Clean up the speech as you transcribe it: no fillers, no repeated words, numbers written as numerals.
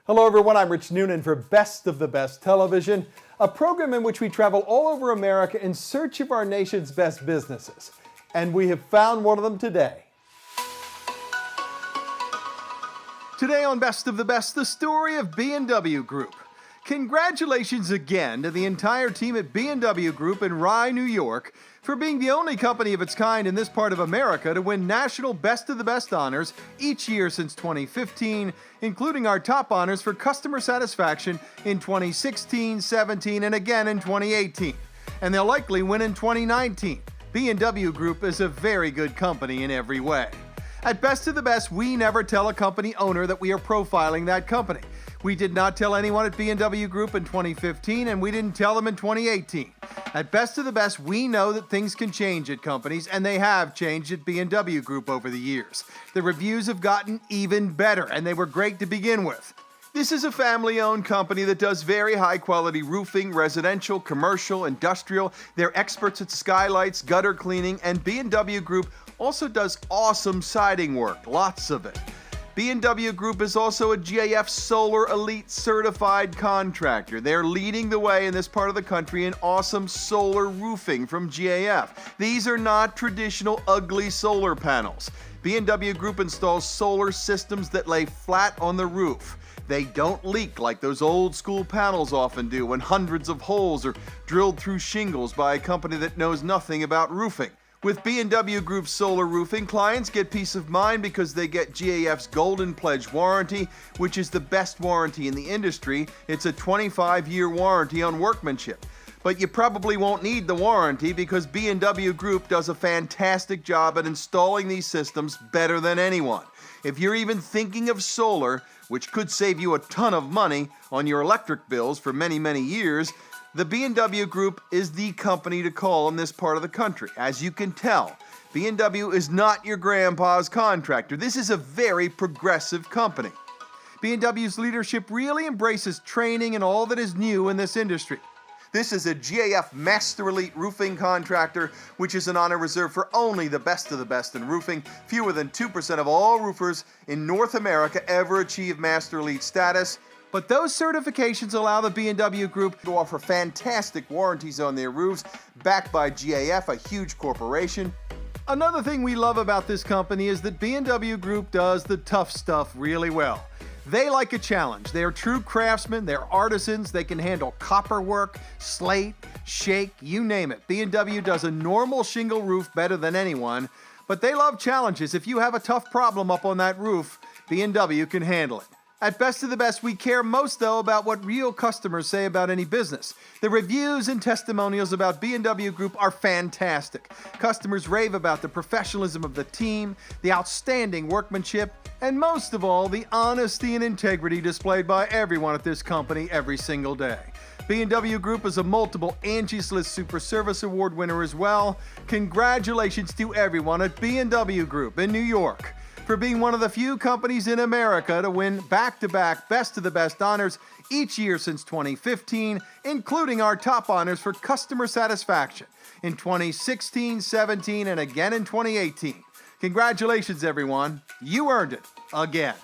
Hello everyone, I'm Rich Noonan for Best of the Best Television, a program in which we travel all over America in search of our nation's best businesses. And we have found one of them today. Today on Best of the Best, the story of B&W Group. Congratulations again to the entire team at B&W Group in Rye, New York, for being the only company of its kind in this part of America to win national Best of the Best honors each year since 2015, including our top honors for customer satisfaction in 2016, 17, and again in 2018. And they'll likely win in 2019. B&W Group is a very good company in every way. At Best of the Best, we never tell a company owner that we are profiling that company. We did not tell anyone at B&W Group in 2015, and we didn't tell them in 2018. At Best of the Best, we know that things can change at companies, and they have changed at B&W Group over the years. The reviews have gotten even better, and they were great to begin with. This is a family-owned company that does very high-quality roofing, residential, commercial, industrial. They're experts at skylights, gutter cleaning, and B&W Group also does awesome siding work, lots of it. B&W Group is also a GAF-Solar Elite certified contractor. They're leading the way in this part of the country in awesome solar roofing from GAF. These are not traditional ugly solar panels. B&W Group installs solar systems that lay flat on the roof. They don't leak like those old school panels often do when hundreds of holes are drilled through shingles by a company that knows nothing about roofing. With B&W Group's solar roofing, clients get peace of mind because they get GAF's Golden Pledge warranty, which is the best warranty in the industry. It's a 25-year warranty on workmanship. But you probably won't need the warranty because B&W Group does a fantastic job at installing these systems better than anyone. If you're even thinking of solar, which could save you a ton of money on your electric bills for many, many years, the B&W Group is the company to call in this part of the country. As you can tell, B&W is not your grandpa's contractor. This is a very progressive company. B&W's leadership really embraces training and all that is new in this industry. This is a GAF Master Elite roofing contractor, which is an honor reserved for only the best of the best in roofing. Fewer than 2% of all roofers in North America ever achieve Master Elite status. But those certifications allow the B&W Group to offer fantastic warranties on their roofs, backed by GAF, a huge corporation. Another thing we love about this company is that B&W Group does the tough stuff really well. They like a challenge. They are true craftsmen, they're artisans, they can handle copper work, slate, shake, you name it. B&W does a normal shingle roof better than anyone, but they love challenges. If you have a tough problem up on that roof, B&W can handle it. At Best of the Best, we care most, though, about what real customers say about any business. The reviews and testimonials about B&W Group are fantastic. Customers rave about the professionalism of the team, the outstanding workmanship, and most of all, the honesty and integrity displayed by everyone at this company every single day. B&W Group is a multiple Angie's List Super Service Award winner as well. Congratulations to everyone at B&W Group in New York for being one of the few companies in America to win back-to-back Best of the Best honors each year since 2015, including our top honors for customer satisfaction in 2016, 17, and again in 2018. Congratulations, everyone. You earned it again.